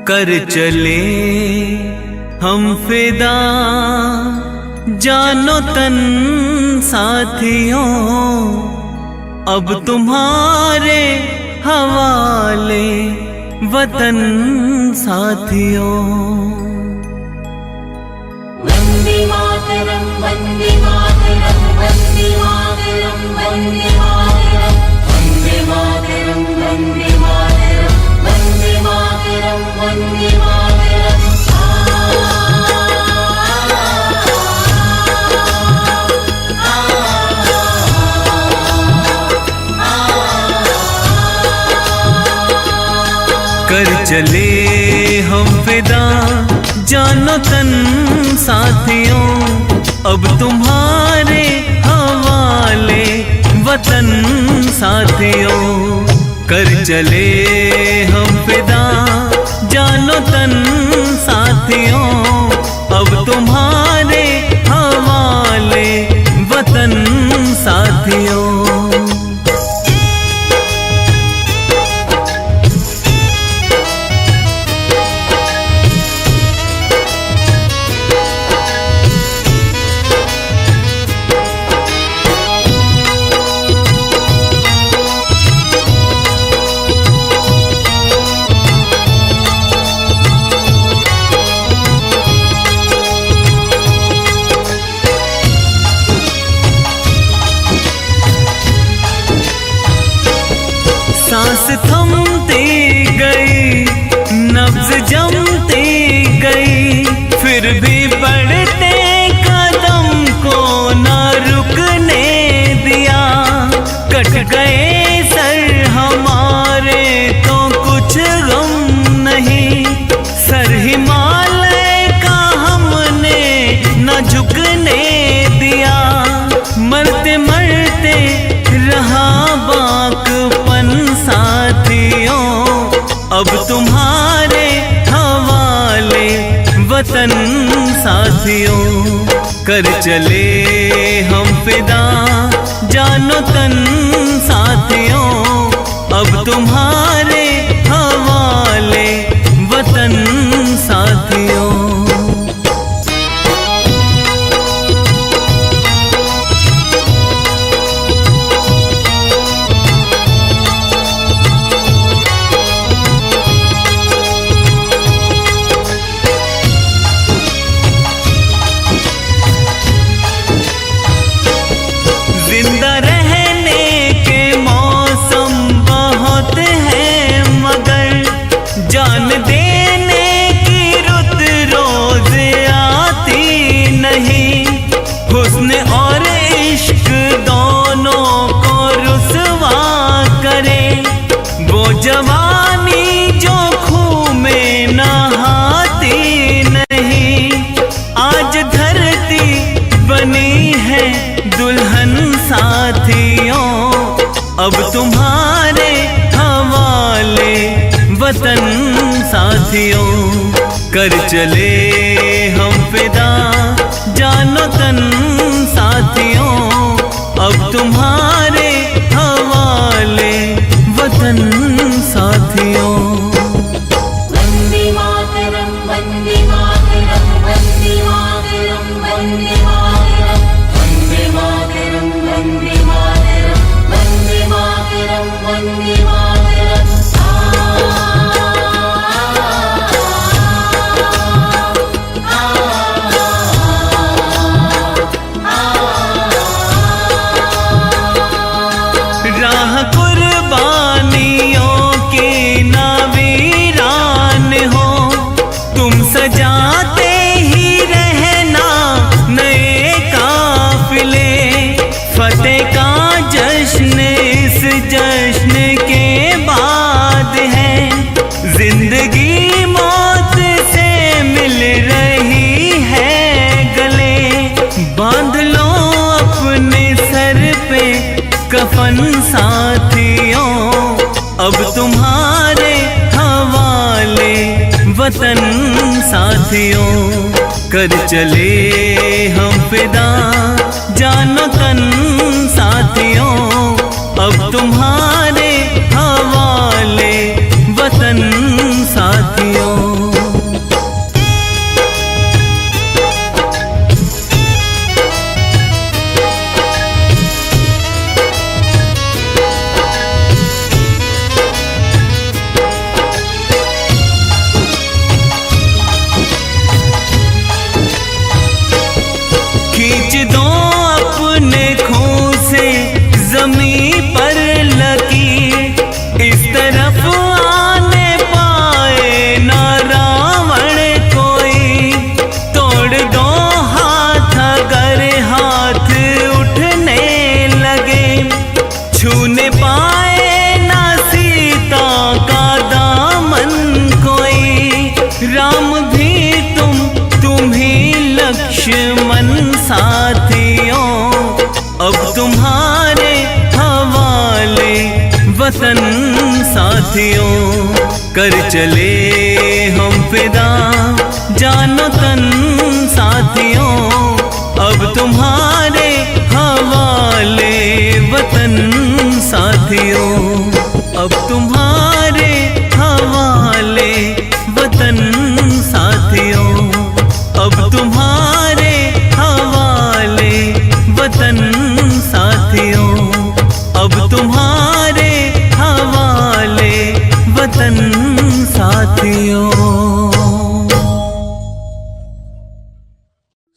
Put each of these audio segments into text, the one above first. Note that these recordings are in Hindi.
कर चले हम फिदा जानो तन साथियों, अब तुम्हारे हवाले वतन साथियों। वंदे मातरम वंदे मातरम वंदे मातरम वंदे मातरम वंदे मातरम वंदे मातरम वंदे मातरम वंदे मातरम। कर चले हम फिदा जानो तन साथियों, अब तुम्हारे हवाले वतन साथियों। कर चले हम फिदा जानो तन साथियों, अब तुम्हारे हवाले वतन साथियों। सांस थमती गई, नब्ज जमती गई, फिर भी बढ़ते कदम को न रुकने दिया। कट गए सर हमारे तो कुछ गम नहीं, सर हिमालय का हमने न झुकने दिया। मरते मरते रहा बाकपन साथियों, अब तुम्हारे हवाले वतन साथियों। कर चले हम फिदा जानो तन साथियों, अब तुम्हारे हवाले वतन साथियों। जिंदा रहने के मौसम बहुत हैं, मगर जान देने की रुत रोज आती नहीं। हुस्न और इश्क दोनों को रुसवा करे, वो जवानी जो खून में नहाती नहीं। आज धरती बनी है दुल्हन साथियों, अब तुम्हारे हवाले वतन साथियों। कर चले हम फिदा जानो तन साथियों, अब तुम्हारे हवाले वतन साथियों। वंदे मातरम वंदे मातरम वंदे मातरम वंदे मातरम वंदे मातरम वंदे मातरम वंदे मातरम वंदे मातरम। राह कुर्बानियों की ना वीरान हो, तुम सजाते ही रहना नए काफिले। फतेह का जश्न इस जश्न के बाद है, जिंदगी मौत से मिल रही है गले। बांध लो अपने सर पे कफन साथियों, अब तुम्हारे हवाले वतन साथियों। कर चले हम फिदा जानो तन साथियों, अब तुम्हारे हवाले वतन साथियों। साथियों कर चले हम फिदा जानो तन साथियों, अब तुम्हारे हवाले वतन साथियों, अब तुम्हारे हवाले वतन साथियों, अब तुम्हारे हवाले वतन साथियों, अब तुम्हारे हवाले वतन साथियों।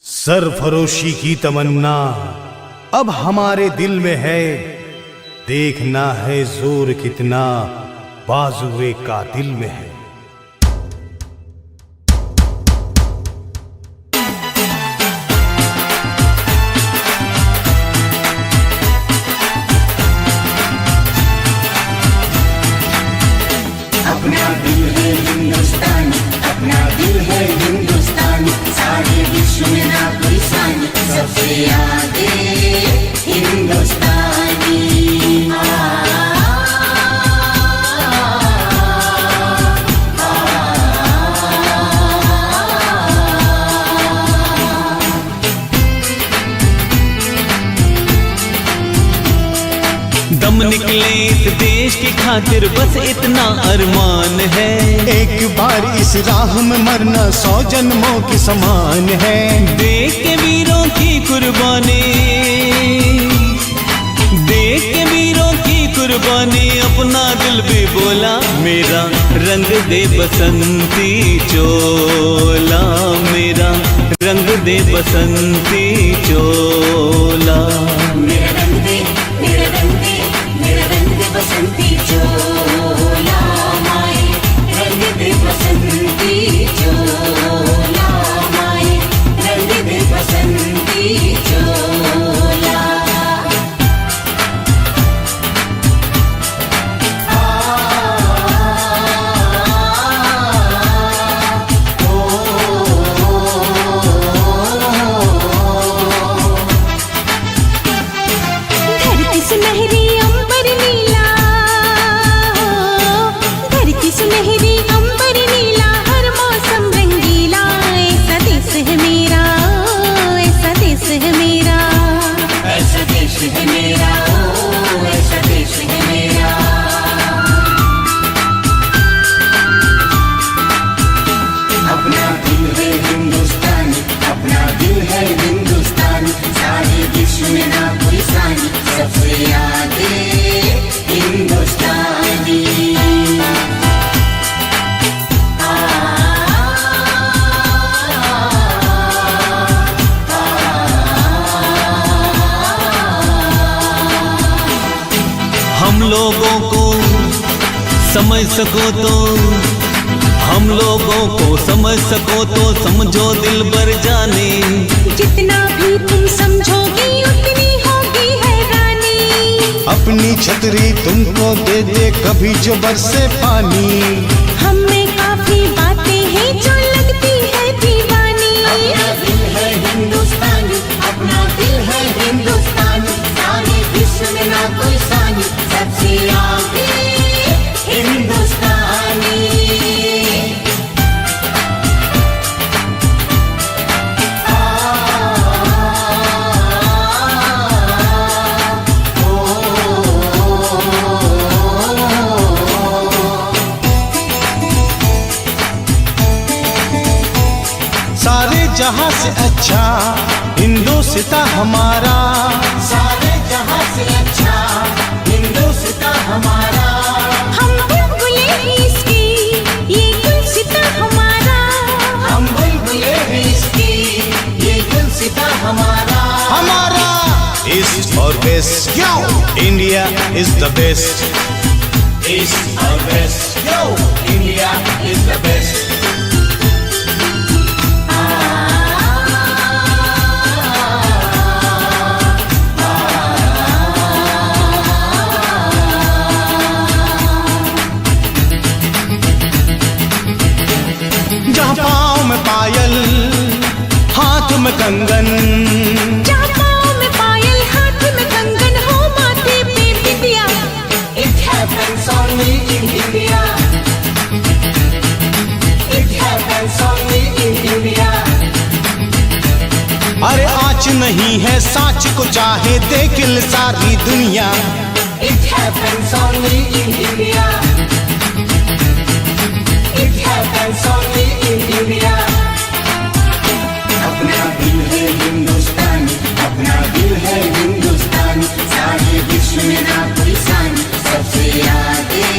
सरफरोशी की तमन्ना अब हमारे दिल में है, देखना है जोर कितना बाजुए का दिल में है। अपना दिल है हिंदुस्तान, अपना दिल है हिंदुस्तान, सारे विश्व में ना कोई सानी, सबसे आगे हिंदुस्तानी। दम निकले इस देश की खातिर बस इतना अरमान है, एक बार इस राह में मरना 100 जन्मों के समान है। देख के वीरों की कुर्बानी, देख के वीरों की कुर्बानी, अपना दिल भी बोला मेरा रंग दे बसंती चोला, मेरा रंग दे बसंती चोला। मेरा रंग दे, मेरा रंग दे, मेरा रंग दे बसंती चोला, माए रंग दे बसंती चोला, माए रंग दे बसंती चोला। धरती सुनहरी अंबर नीला, धरती सुनहरी अंबर नीला, हर मौसम रंगीला, ऐसा देश है मेरा, ऐसा देश है मेरा। ऐसा देश है मेरा, ओ ऐसा देश है मेरा। अपना दिल है हिंदुस्तान, अपना दिल है हिंदुस्तान, सारे विश्व में ना कोई सानी, सबसे आगे हिंदुस्तानी। हम लोगों को समझ सको तो, हम लोगों को समझ सको तो समझो दिल भर जाने, जितना भी तुम समझोगी उतनी होगी हैरानी। अपनी छतरी तुमको दे दे कभी जो बरसे पानी, हम में काफी बातें हैं जो लगती है दीवानी। अपना दिल है हिंदुस्तान, अपना दिल है हिंदुस्तान, सारे विश्व में ना कोई सानी, सबसे आगे हिंदुस्तानी। सारे जहां से अच्छा हिंदुस्तान हमारा, सारे जहां से अच्छा हिंदुस्तान हमारा। हम बुलबुले हैं इसकी, ये गुलसिता हमारा। हम बुलबुले हैं इसकी, ये गुलसिता हमारा। हमारा ईस्ट और west, yo India is the best, east और west, yo India is the best. जहाँ पाँव में पायल हाथ में कंगन, जहाँ पाँव में पायल हाथ में कंगन हो माथे पे बिंदिया। It happens only in India. नहीं है साच को चाहे देखिल सारी दुनिया। It happens only in India. It happens only in India. अपना दिल है हिंदुस्तानी, अपना दिल है हिंदुस्तानी, सारे विश्व में ना कोई सानी, सबसे आगे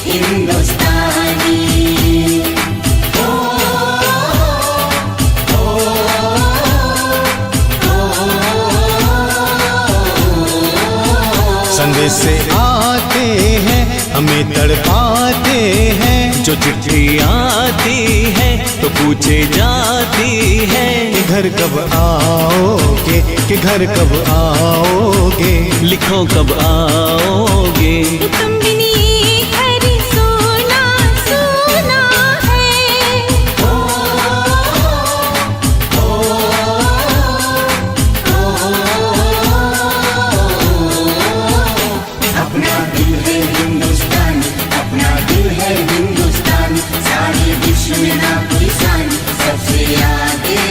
हिंदुस्तानी। संदेश से आते हैं हमें तड़पाते हैं, जो चिट्ठी आती है तो पूछे जाती है कि घर कब आओगे, कि घर कब आओगे, लिखो कब आओगे। तुम बिन ये घर सोना सोना है। अपना दिल है हिंदुस्तानी, अपना दिल है हिंदुस्तानी, सारे विश्व में ना कोई सानी, सबसे आगे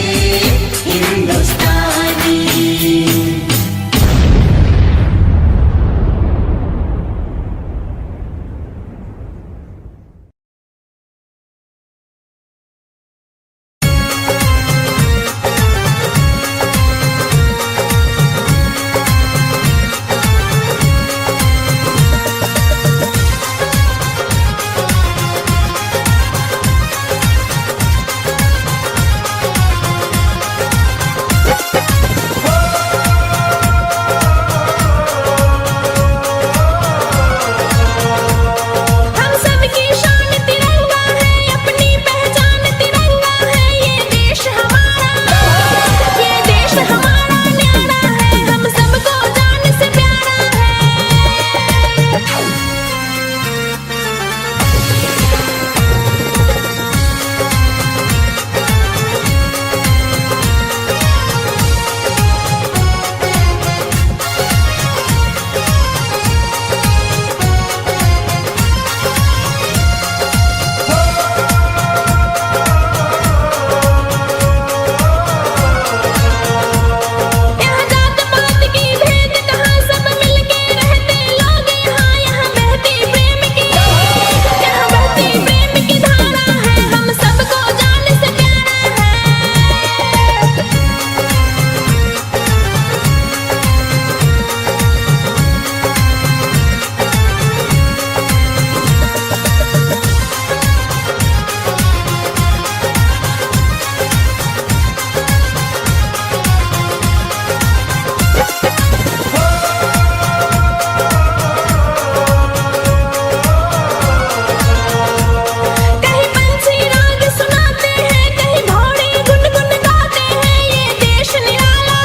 हिंदुस्तानी। हम सबकी शान तिरंगा है, अपनी पहचान तिरंगा है, ये देश हमारा न्यारा है, हम सबको जान से प्यारा है। यहाँ जात पात की भेद कहाँ, सब मिलके रहते लोग यहाँ, यहाँ बहती प्रेम की धारा है, हम सबको जान से प्यारा है। कहीं पंछी राग सुनाते हैं, कहीं घोड़े गुनगुन गाते हैं, ये देश निराला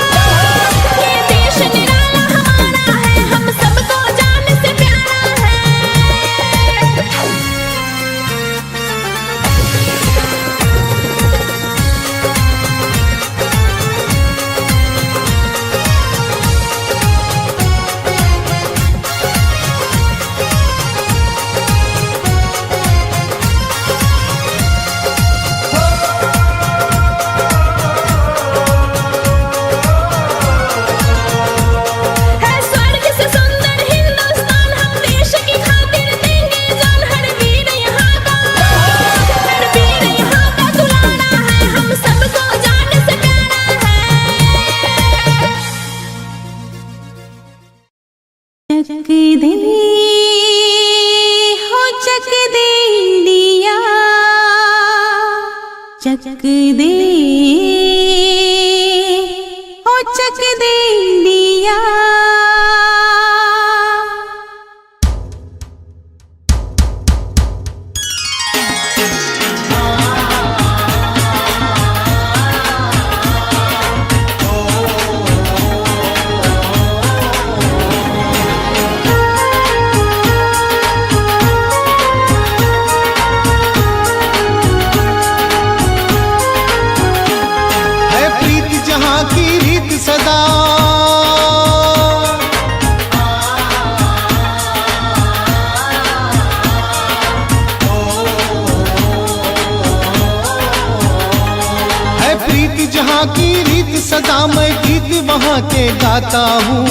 हमारा है, हम सबको जान से प्यारा है। है स्वर्ग से सुंदर हिंदुस्तान, हम देश की खातिर देंगे जान, हर वीर यहाँ का दुलारा है, हम सबको जान से प्यारा है। चक दे हो चक दे इंडिया, चक दे हो चक दे इंडिया। सदा मैं गीत वहाँ के गाता हूँ।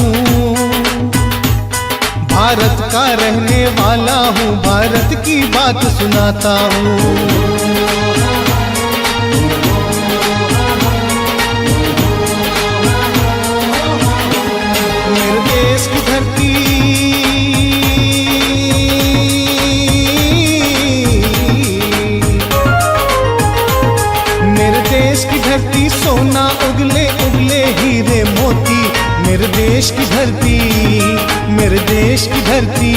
भारत का रहने वाला हूँ, भारत की बात सुनाता हूँ। मेरे देश की धरती सोना उगले उगले हीरे मोती। मेरे देश की धरती, मेरे देश की धरती।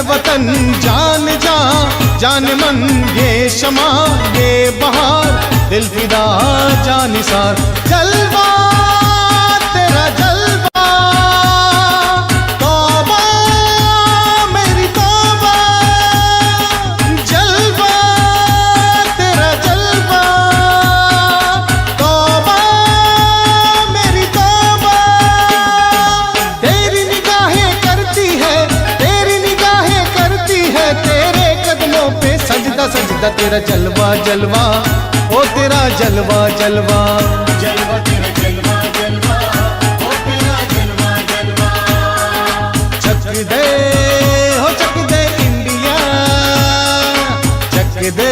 वतन जान जा जान मन, ये शमा ये बहार, दिल फिदा जानिसार। जलवा तेरा जलवा, तौबा मेरी तौबा। जलवा तेरा जलवा, तौबा मेरी तौबा। तेरी निगाहें करती है, तेरी निगाहें करती है, तेरे कदमों पे सजदा सजदा। तेरा जलवा जलवा, ओ तेरा जलवा जलवा। जलवा तेरा जलवा जलवा, ओ तेरा जलवा जलवा। चक दे हो चक दे इंडिया, चक दे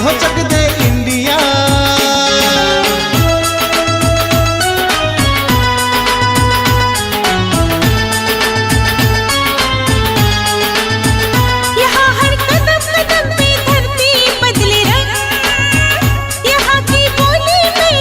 हो चक दे इंडिया। यहाँ हर कदम कदम पे धरती बदले रंग, यहाँ की बोली में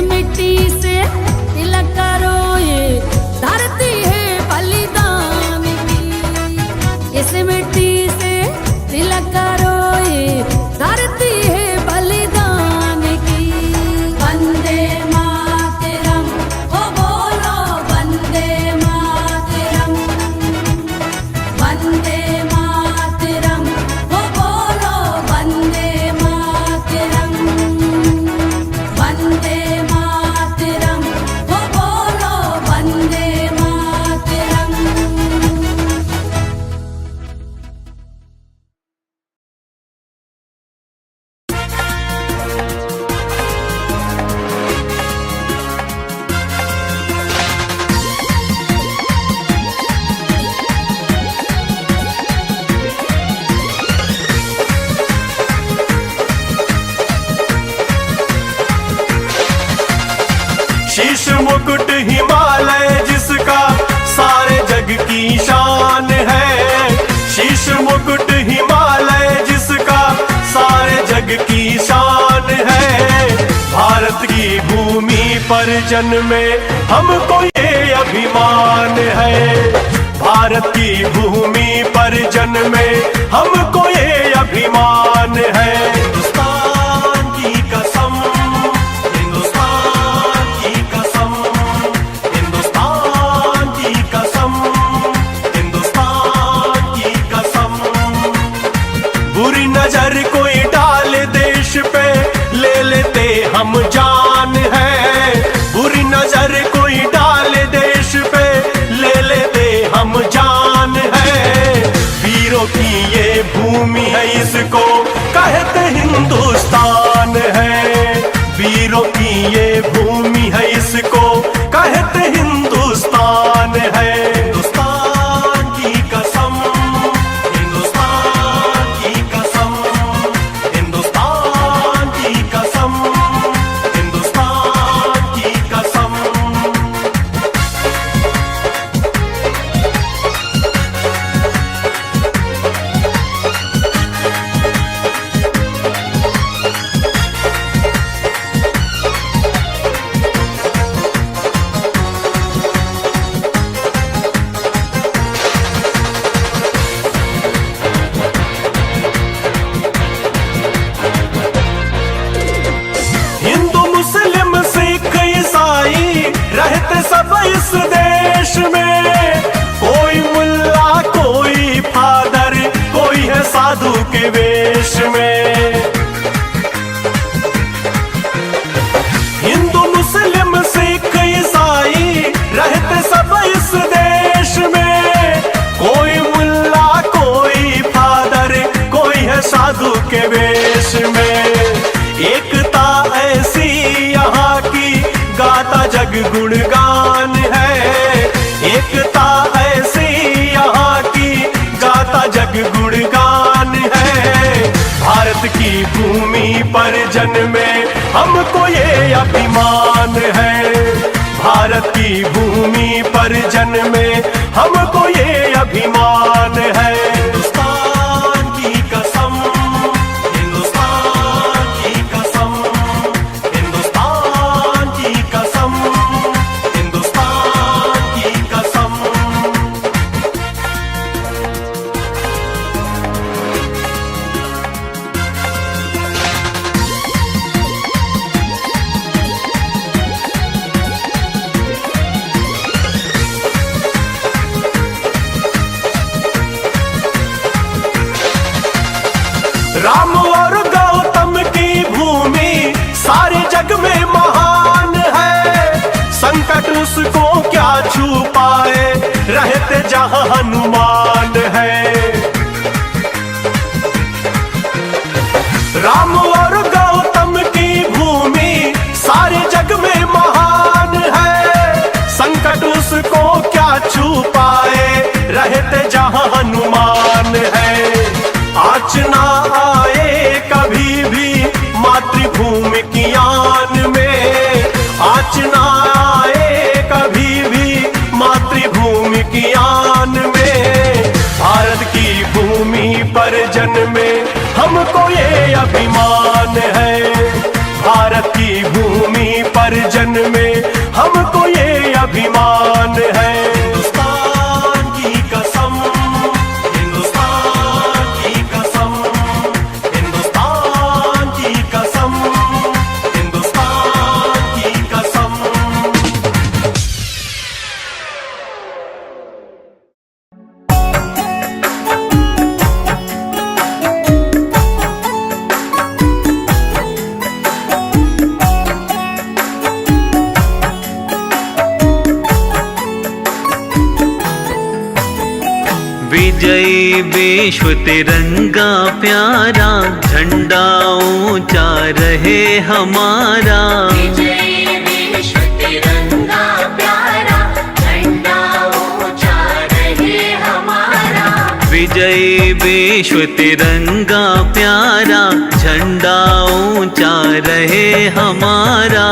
मिट्टी से तिलक करो, ये धरती है बलिदान की। इस मिट्टी से तिलक करो, ये धरती है बलिदान की। वंदे मातरम, ओ बोलो वंदे मातरम। वंदे मातरम, ओ बोलो वंदे मातरम। वंदे मातरम, ओ बोलो वंदे मातरम। शीश मुकुट हिमालय जिसका सारे जग की शान है। शीश मुकुट हिमालय जिसका सारे जग की शान है। भारत की भूमि पर जन्मे हमको ये अभिमान है। भारत की भूमि पर जन्मे हमको ये अभिमान है। हिंदुस्तान की कसम, हिंदुस्तान की कसम, हिंदुस्तान की कसम, हिंदुस्तान की कसम। बुरी नजर कोई डाल देश पे ले लेते हम जान है। बुरी नजर कोई डाल देश पे ले लेते हम जान है। वीरों की ये भूमि है, इसको कहते हिंदुस्तान है। वीरों की ये भूमि है, इसको कहते हिंदुस्तान है। हिंदुस्तान की कसम, हिंदुस्तान की कसम, हिंदुस्तान की कसम, हिंदुस्तान की कसम। हिंदू मुस्लिम सिख ईसाई रहते सब इस देश में। कोई मुल्ला कोई फादर, कोई है साधु के वेश में। हिंदू मुस्लिम सिख ईसाई रहते सब इस देश में। कोई मुल्ला कोई फादर, कोई है साधु के वेश में। एकता ऐसी यहाँ की गाता जग गुणगान है। एकता ऐसी यहाँ की गाता जग गुणगान है। भारत की भूमि पर जन्मे हमको ये अभिमान है। भारत की भूमि पर जन्मे हमको ये अभिमान है। हिंदुस्तान की कसम, हिंदुस्तान की कसम, हिंदुस्तान की कसम, हिंदुस्तान की कसम। राम और गौतम की भूमि सारे जग में महान है। संकट उसको क्या छू पाए, रहते जहां हनुमान है। राम और गौतम की भूमि सारे जग में महान है। संकट उसको क्या छू पाए, रहते जहां हनुमान है। आँच ना आए कभी भी मातृभूमि की आन में। आँच ना आए कभी भी मातृभूमि की आन में। भारत की भूमि पर जन्मे हमको ये अभिमान है। भारत की भूमि पर हर जन में हमको ये अभिमान है। हिंदुस्तान की कसम, हिंदुस्तान की कसम, हिंदुस्तान की कसम, हिंदुस्तान की कसम। विजयी विश्व तिरंगा प्यारा, झंडा ऊंचा रहे हमारा। विजयी विश्व तिरंगा प्यारा, झंडा ऊंचा रहे हमारा। विजयी विश्व तिरंगा प्यारा, झंडा ऊंचा रहे हमारा।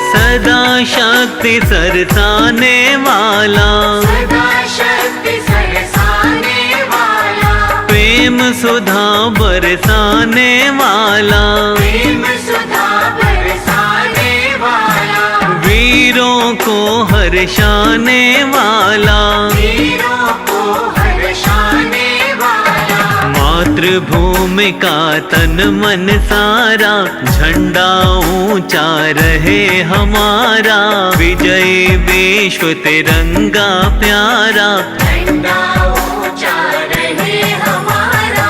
सदा शक्ति सरसाने वाला, सदा शक्ति सरसाने वाला, प्रेम सुधा बरसाने वाला, प्रेम सुधा बरसाने वाला, वीरों को हर्षाने वाला, वीरों को हर्षाने वाला। मातृभूमि का तन मन सारा, झंडा ऊंचा रहे हमारा। विजयी विश्व तिरंगा प्यारा, झंडा ऊंचा रहे हमारा।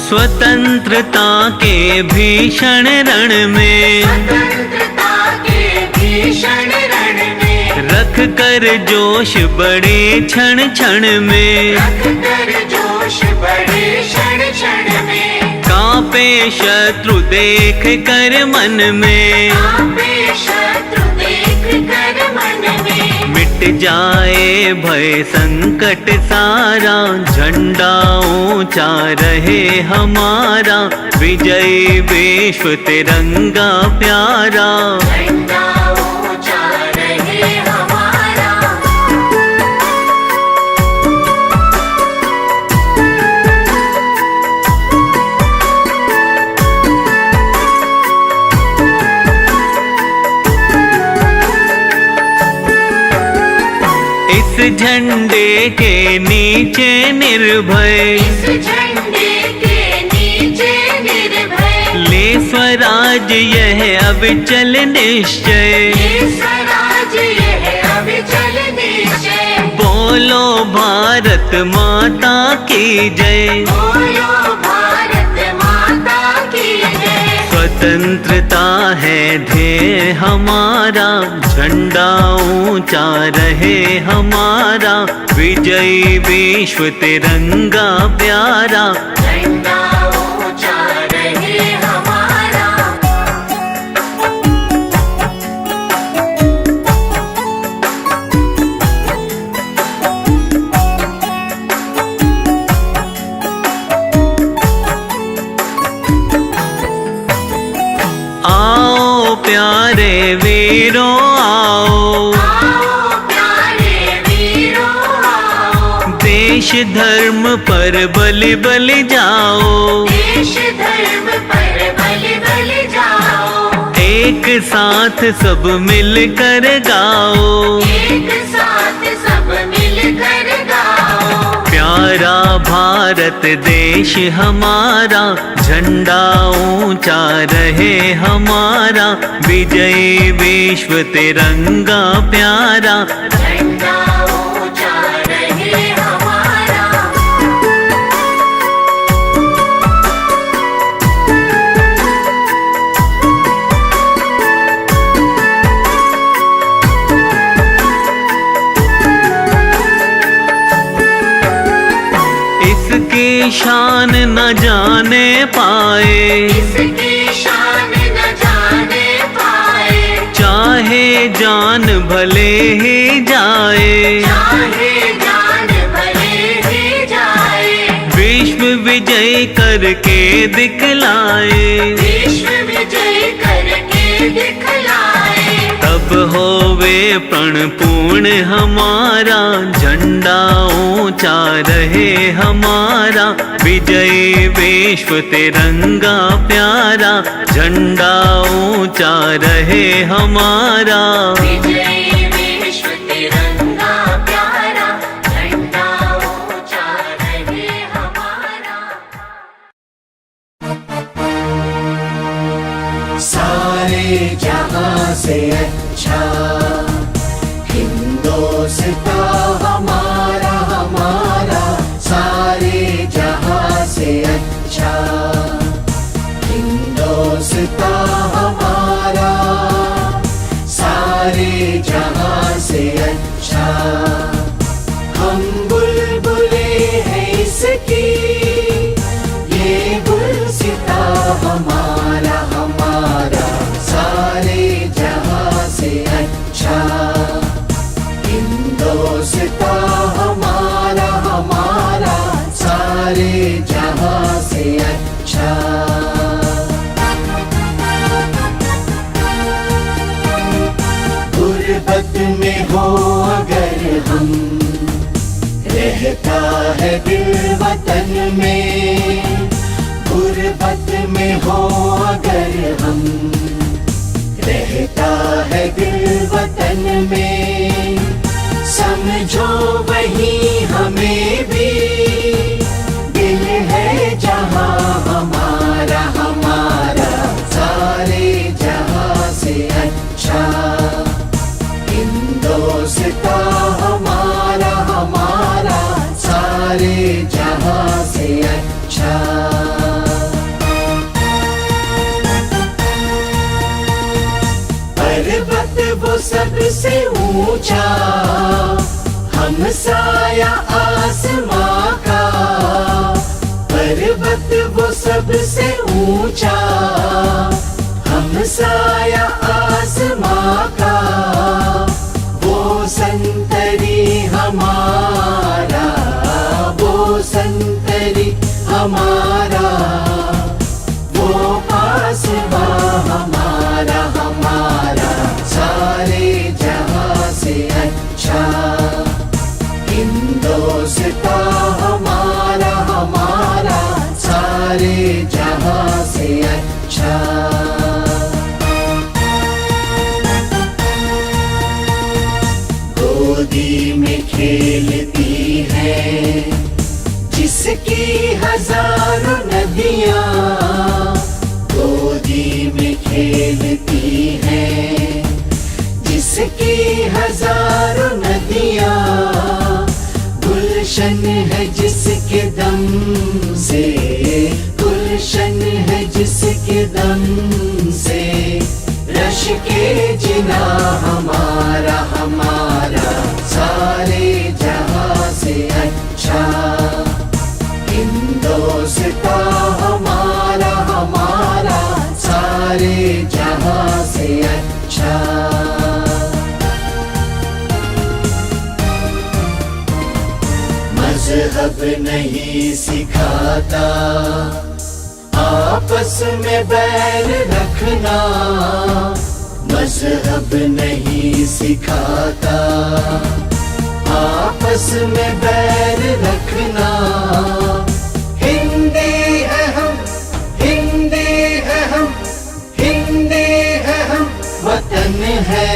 स्वतंत्रता के भीषण रण में, स्वतंत्रता के भीषण रण में, रख कर जोश बड़े क्षण क्षण में, रख कर जोश बड़े क्षण क्षण में। कांपे शत्रु देख कर मन में, कांपे शत्रु देख कर मन में। मिट जाए भय संकट सारा, झंडा ऊंचा रहे हमारा। विजयी विश्व तिरंगा प्यारा, झंडा ऊंचा रहे हमारा। इस झंडे के नीचे निर्भय, इस झंडे के नीचे निर्भय, ले स्वराज यह अविचल निश्चय। ये स्वराज यह अविचल निश्चय। बोलो भारत माता की जय, बोलो भारत माता की जय। स्वतंत्रता है ध्येय हमारा, झंडा ऊंचा रहे हमारा। विजयी विश्व तिरंगा प्यारा, झंडा ऊंचा रहे हमारा। आओ प्यारे वीरों आओ, आओ प्यारे वीरों आओ, देश धर्म पर बलि बलि जाओ। देश धर्म पर बलि बलि जाओ। एक साथ सब मिल कर गाओ, एक साथ सब मिलकर गाओ। प्यारा भारत देश हमारा, झंडा ऊंचा रहे हमारा। विजयी विश्व तिरंगा प्यारा, झंडा ऊंचा रहे हमारा। इसकी शान न जाने पाए, इसकी शान न जाने पाए। चाहे जान भले ही जाए, चाहे जान भले ही जाए, विश्व विजय करके दिखलाए, विश्व विजय करके दिखलाए। तब होवे प्रण पूर्ण हमारा, झंडा ऊंचा रहे हमारा, विजय विश्व तिरंगा प्यारा, झंडा ऊंचा रहे हमारा। विजय विश्व तिरंगा प्यारा, झंडा ऊंचा रहे हमारा। सारे जहां से अच्छा हिंदुस्तान हमारा, हमारा सारे जहां से अच्छा हिंदुस्तान हमारा, सारे जहां से अच्छा। हम बुलबुले हैं इसकी, ये गुलसिता हमारा, हमारा सारे जहां से अच्छा हिंदुस्तान हमारा, हमारा सारे जहां से अच्छा। गुर्बत में हो अगर हम, रहता है दिल वतन में, गुर्बत में हो अगर हम, रहता है दिल वतन में, समझो वही हमें भी दिल है जहां हमारा, हमारा सारे जहां से अच्छा हिंदुस्तान हमारा, हमारा सारे जहां से अच्छा। पर्वत वो सबसे ऊंचा, हम साया आसमां का, पर्वत वो सबसे ऊंचा, हम साया आसमां का, वो संतरी हमारा, वो संतरी हमारा, वो पासबा हमारा, हमारा सारे जहां से अच्छा हिंदुस्तान हमारा, हमारा सारे जहां से अच्छा। गोदी में खेलती है जिसकी हजारों नदियां, गोदी में खेलती है जिसकी हजारों नदियां, गुलशन है जिसके दम से, गुलशन है जिसके दम से, रश के जिना हमारा, हमारा सारे जहां से अच्छा हिंदुस्तान हमारा, हमारा सारे जहां से अच्छा। मजहब नहीं सिखाता आपस में बैर रखना, मजहब नहीं सिखाता आपस में बैर रखना। हिंदी है हम, हिंदी है हम, हिंदी है हम, वतन है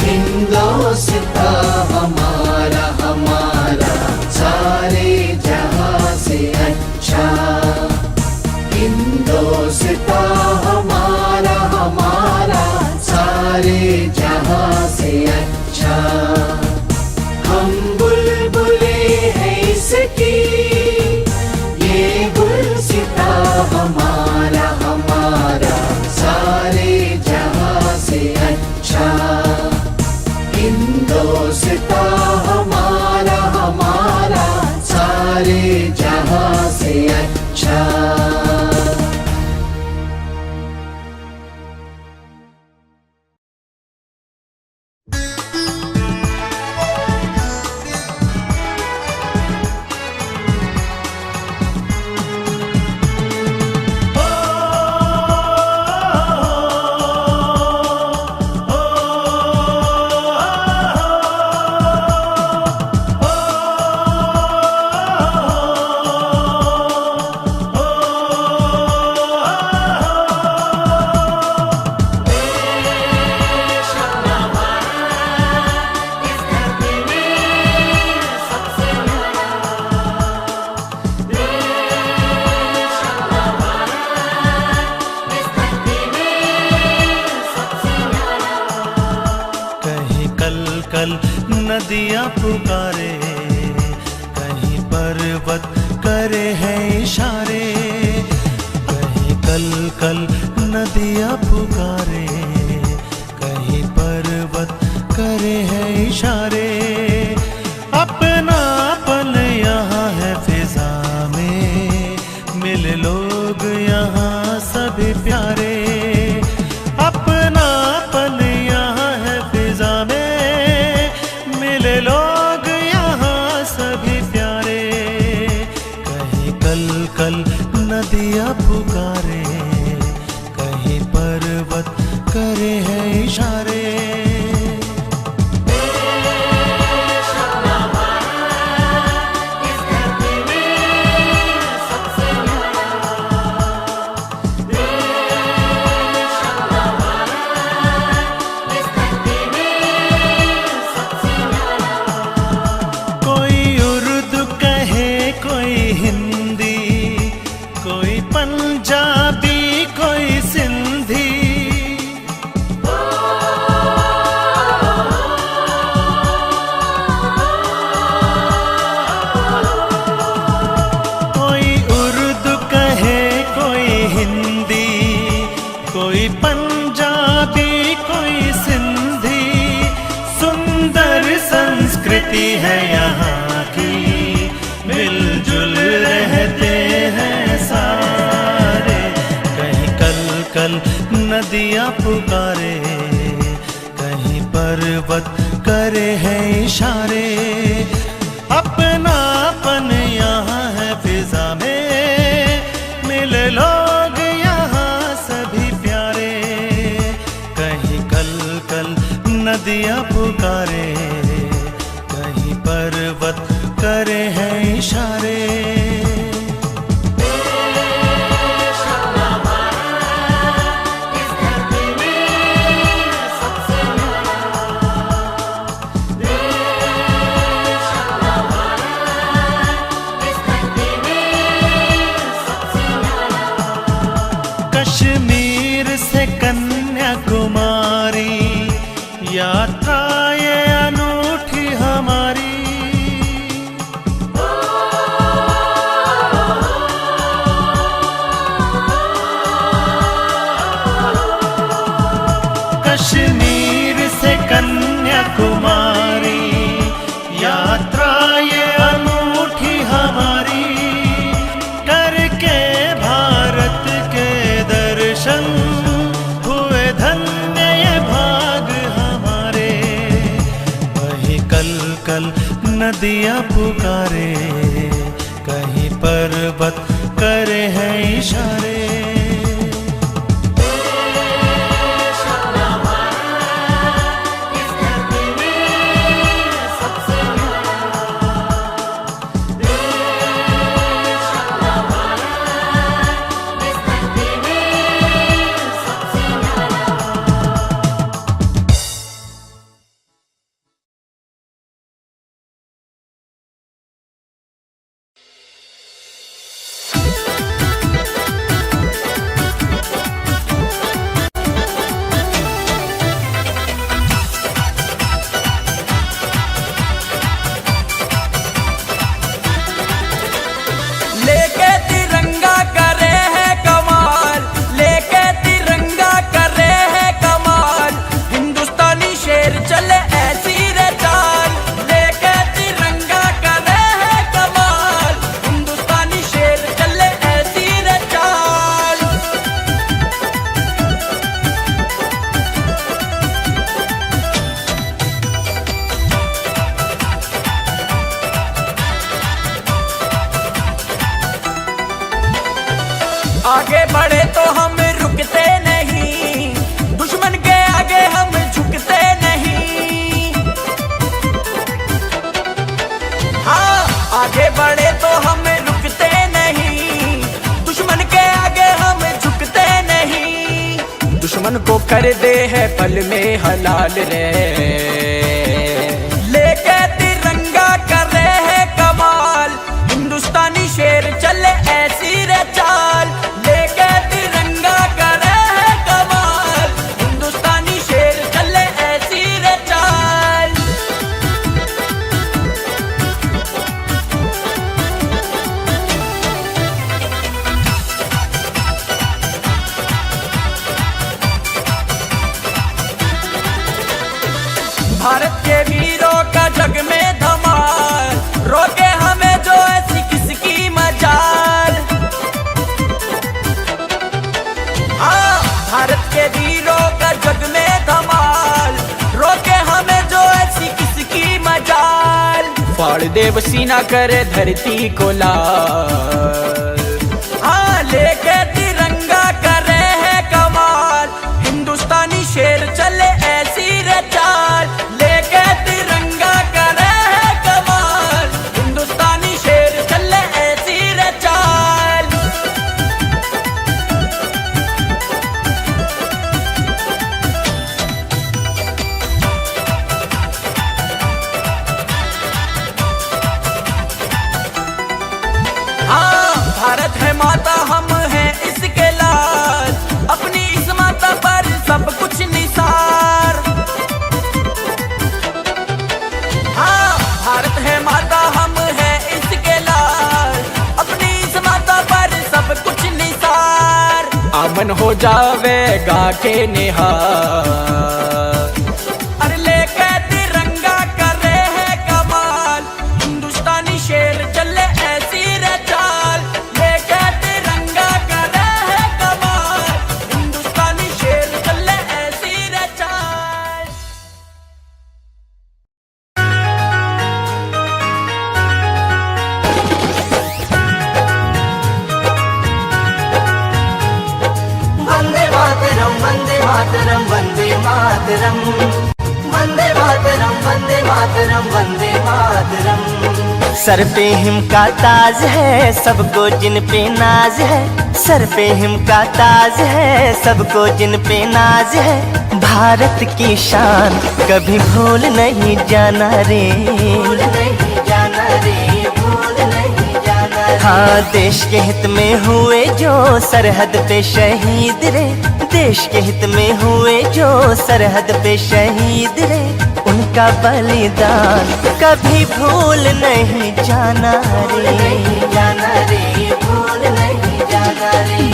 हिंदुस्तान हमारा, हमारा सारे जहां से अच्छा हिंदुस्तान हमारा, हमारा सारे जहां से अच्छा। हम बुलबुले हैं इसकी, ये गुलसिता हमारा, हमारा सारे जहां से अच्छा हिंदुस्तान हमारा, हमारा सारे जहां से अच्छा। कल नदियाँ पुकारे, कहीं पर्वत करे हैं इशारे, कहीं कल कल नदियाँ पुकारे, कहीं पर्वत करे हैं इशारे। अपना पल यहाँ है फिजा में, मिले लोग यहाँ सभी प्यारे। अपना पल यहाँ है फिजा में, मिले लोग यहाँ सभी प्यारे। कहीं कल कल नदियाँ पुकारे, कहीं पर्वत करे हैं इशारे। पंजाबी कोई सिंधी, कोई उर्दू कहे कोई हिंदी, कोई पंजाबी कोई सिंधी। सुंदर संस्कृति है यहाँ की, मिलजुल रहते हैं सारे। कहीं कल कल नदियाँ पुकारे, कहीं पर्वत करे हैं इशारे। अपनापन यहाँ है फिजा में, मिले लोग यहाँ सभी प्यारे। कहीं कल कल नदियाँ पुकारे, कहीं पर्वत करे हैं इशारे। कश्मीर से कन्याकुमारी, यात्रा ये अनूठी हमारी। कश्मीर से कन्याकुमारी, यात्रा ये अनूठी हमारी। करके भारत के दर्शन, हुए धन्य ये भाग हमारे। वही कल कल नदियाँ पुकारे, कहीं पर्वत करे हैं इशारे। आगे बढ़े तो हम रुकते नहीं, दुश्मन के आगे हम झुकते नहीं। हाँ, आगे बढ़े तो हम रुकते नहीं, दुश्मन के आगे हम झुकते नहीं। दुश्मन को कर दे है पल में हलाल रे, लेके तिरंगा कर रहे हैं कमाल। हिंदुस्तानी शेर चले ऐसी रे चाल, लेके तिरंगा कर रहे हैं कमाल। हिंदुस्तानी शेर चले ऐसी रे चाल। भारत के वीरों का जग में धमाल, रोके हमें जो ऐसी किसकी मजाल। हाँ, भारत के वीरों का जग में धमाल, रोके हमें जो ऐसी किसकी मजाल। फाड़ देव सीना करे धरती को लाल, हाँ लेके तिरंगा करे है कमाल। हिंदुस्तानी शेर चले ऐसी रे चाल, लेके तिरंगा करे है कमाल। हिंदुस्तानी शेर चले ऐसी रे चाल। हाँ, भारत है माता, हम हैं इसके लाल, अपनी इस माता पर सब कुछ निसार। हाँ, भारत है माता, हम हैं इसके लाल, अपनी इस माता पर सब कुछ निसार। अमन हो जावेगा के निहार, अरे लेके तिरंगा करे है कमाल। हिंदुस्तानी शेर चले ऐसी रे चाल, लेके तिरंगा करे है कमाल। हिंदुस्तानी शेर चले ऐसी रे चाल। Vande Mataram Vande Mataram Vande Mataram Vande Mataram Vande Mataram Vande Mataram. Sir pay him का ताज है, सबको जिन पे नाज है। सर पे हिम का ताज है, सबको जिन पे नाज है। भारत की शान कभी भूल नहीं जाना रे, भूल नहीं जाना रे, भूल नहीं जाना रे। हाँ, देश के हित में हुए जो सरहद पे शहीद रे, देश के हित में हुए जो सरहद पे शहीद रे। उनका बलिदान कभी भूल नहीं जाना रे, नहीं जाना रे, भूल नहीं जाना रे।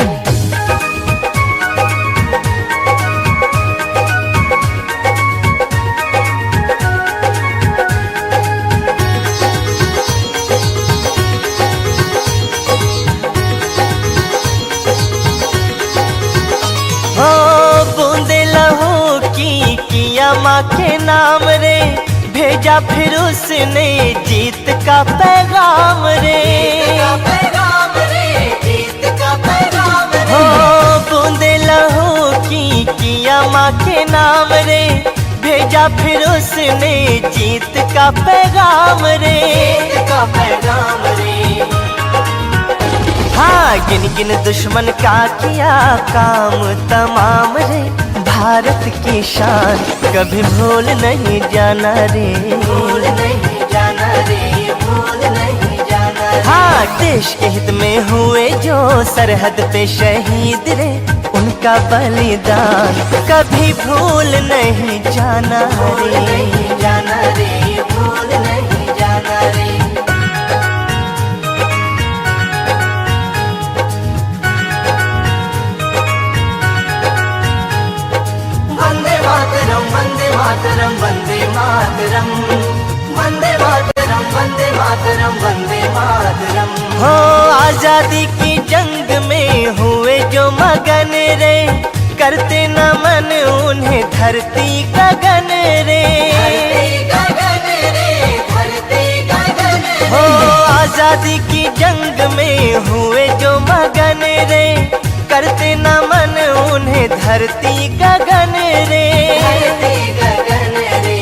हो बूंदे लहू की किया माँ के नाम रे, भेजा फिर उसने जीत का पैगाम रे। पैगाम रे, जीत का पैगाम रे। हो बूंदे लहू की किया माँ के नाम रे, भेजा फिर उसने जीत का पैगाम रे। जीत का पैगाम रे। हाँ, गिन गिन दुश्मन का किया काम तमाम रे। भारत की शान कभी भूल नहीं जाना रे, भूल नहीं जाना रे, भूल नहीं जाना रे। हाँ, देश के हित में हुए जो सरहद पे शहीद रे। उनका बलिदान कभी भूल नहीं जाना भूल रे। नहीं जाना रे, भूल नहीं जाना रे। वंदे मातरम वंदे मातरम वंदे मातरम वंदे मातरम वंदे मातरम वंदे मातरम। हो आजादी की जंग में हुए जो मगन रे, करते नमन उन्हें धरती गगन रे। धरती गगन रे, धरती गगन रे। हो आजादी की जंग में हुए जो मगन रे, करते नमन उन्हें धरती गगन रे। धरती गगन रे।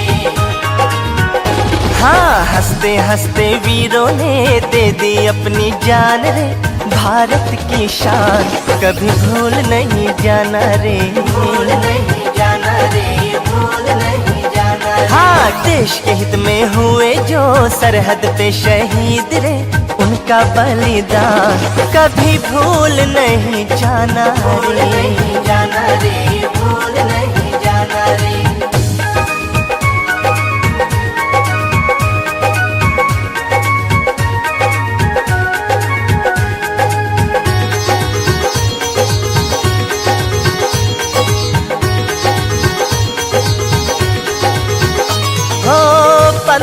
हाँ, हंसते हंसते वीरों ने दे दी अपनी जान रे। भारत की शान कभी भूल नहीं जाना रे, भूल नहीं जाना रे, भूल नहीं जाना रे। हाँ, देश के हित में हुए जो सरहद पे शहीद रे। उनका बलिदान कभी भूल नहीं जाना भूल रे। नहीं जाना रे, भूल नहीं जाना रे।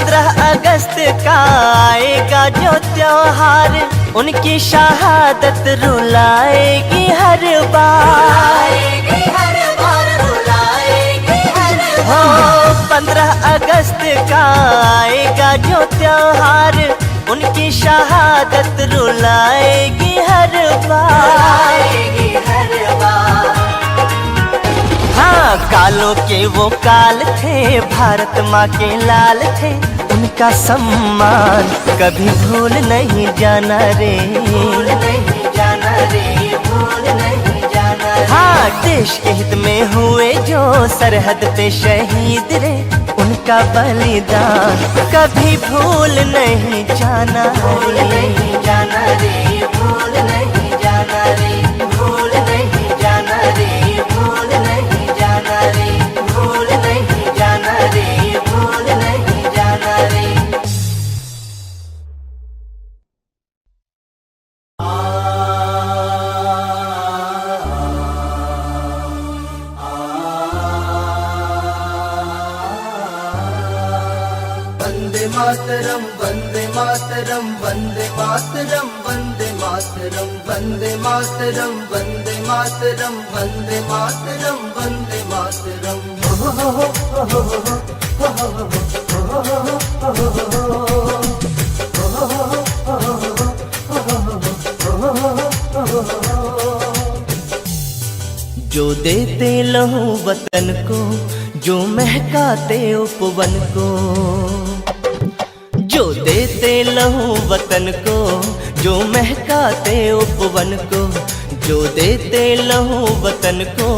15 अगस्त का आएगा जो त्योहार, उनकी शहादत रुलाएगी हर बार। हो 15 अगस्त का आएगा जो त्योहार, उनकी शहादत रुलाएगी हर बार। हाँ, कालों के वो काल थे, भारत माँ के लाल थे, उनका सम्मान कभी भूल नहीं जाना रे, भूल नहीं जाना रे, भूल नहीं जाना रे। हाँ, देश के हित में हुए जो सरहद पे शहीद रे, उनका बलिदान कभी भूल नहीं जाना रे, भूल नहीं जाना रे, भूल नहीं जाना रे, भूल नहीं जाना रे, भूल नहीं जाना रे, भूल नहीं जाना रे, भूल नहीं जाना रे। वंदे मातरम, वंदे मातरम, वंदे मातरम, वंदे मातरम, वंदे मातरम, वंदे मातरम, वंदे मातरम, वंदे मातरम। जो देते लहू वतन को, जो महकाते उपवन को, जो देते लहू वतन को, जो महकाते उपवन को, जो देते लहू वतन को,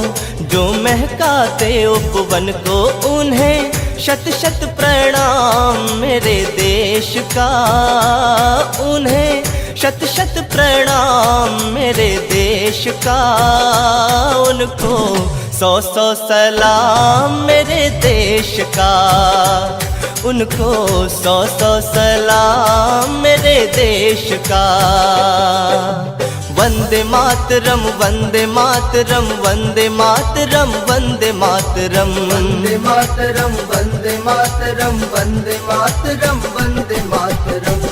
जो महकाते उपवन को, उन्हें शत शत प्रणाम मेरे देश का, उन्हें शत शत प्रणाम मेरे देश का, उनको 100 सलाम मेरे देश का, उनको 100 सलाम मेरे देश का। वंदे मातरम, वंदे मातरम, वंदे मातरम, वंदे मातरम, वंदे मातरम, वंदे मातरम, वंदे मातरम, वंदे मातरम।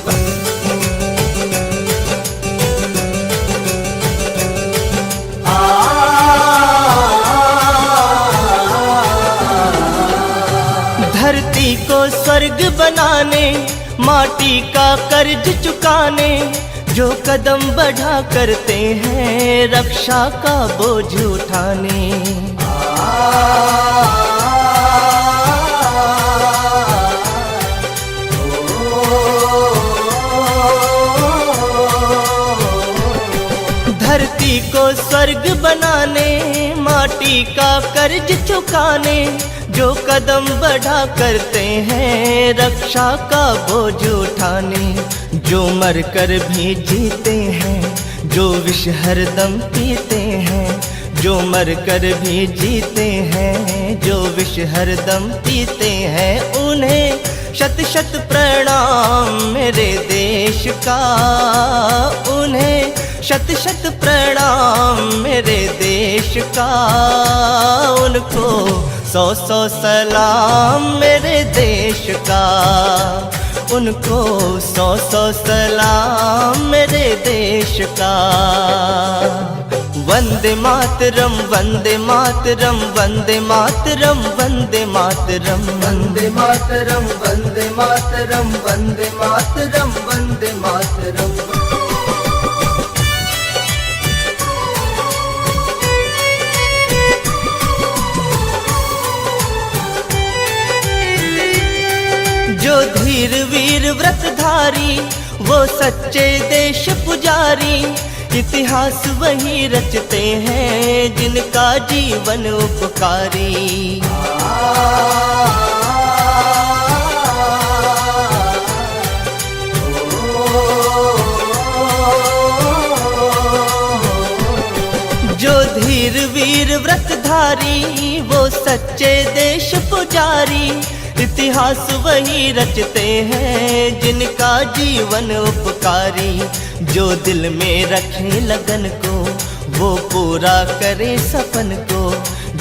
धरती को स्वर्ग बनाने, माटी का कर्ज चुकाने, जो कदम बढ़ा करते हैं रक्षा का बोझ उठाने। धरती को स्वर्ग बनाने, माटी का कर्ज चुकाने, जो कदम बढ़ा करते हैं रक्षा का बोझ उठाने, जो मर कर भी जीते हैं, जो विष हरदम पीते हैं, जो मर कर भी जीते हैं, जो विष हरदम पीते हैं, उन्हें शत शत प्रणाम मेरे देश का, उन्हें शत शत प्रणाम मेरे देश का, उनको 100 सलाम मेरे देश का, उनको 100 सलाम मेरे देश का। वंदे मातरम, वंदे मातरम, वंदे मातरम, वंदे मातरम, वंदे मातरम, वंदे मातरम, वंदे मातरम, वंदे मातरम। जो धीर वीर व्रतधारी, वो सच्चे देश पुजारी, इतिहास वही रचते हैं जिनका जीवन उपकारी। जो धीर वीर व्रतधारी, वो सच्चे देश पुजारी, इतिहास वही रचते हैं जिनका जीवन उपकारी। जो दिल में रखे लगन को, वो पूरा करे सपन को,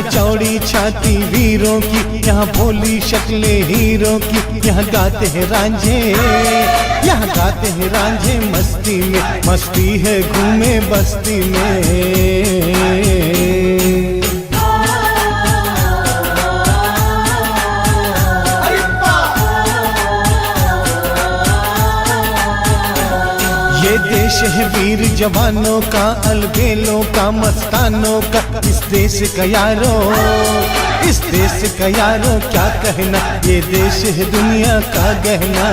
यहाँ चौड़ी छाती वीरों की, यहाँ भोली शक्लें हीरों की, यहाँ गाते हैं रांझे, यहाँ गाते हैं रांझे मस्ती में, मस्ती है घूमे बस्ती में। ये देश है वीर जवानों का, अलबेलों का, मस्तानों का, इस देश का यारो, इस देश का यारो क्या कहना, ये देश है दुनिया का गहना।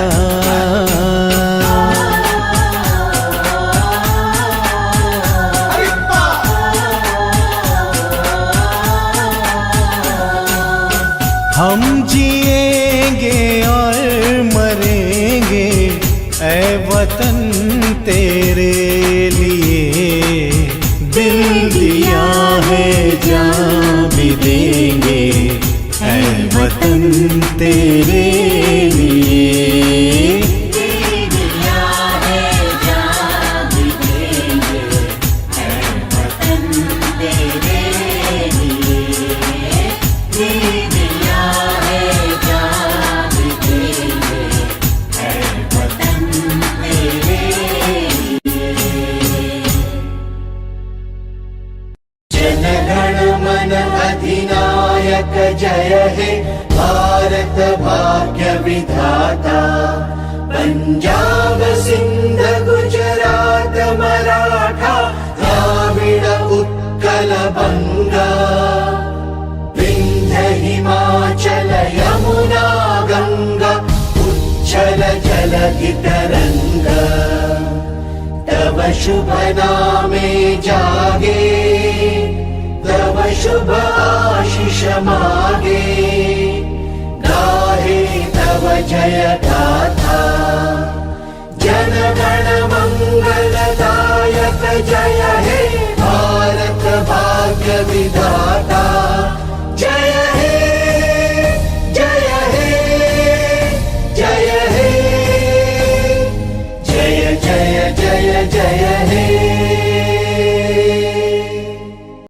हम जिएंगे और मरेंगे ऐ वतन तेरे लिए, दिल दिया है जान भी देंगे ऐ वतन तेरे लिए। दिल दिया है जान भी देंगे ऐ वतन तेरे लिए, दिल दिया है जान भी देंगे ऐ वतन तेरे लिए। जनगण मन अधिनायक जय हे भारत भाग्य विधाता, पंजाब सिंध गुजरात मराठा द्राविड़ उत्कल बंगा, विंध्य हिमाचल यमुना गंगा उच्छल जलधि तरंगा, तव शुभ नामे जागे, तव शुभ आशीष मागे, गाहे तव जय गाथा, जन गण मंगलदायक जय हे भारत भाग्य विधाता, जय हे जय हे जय हे, जय जय जय जय हे।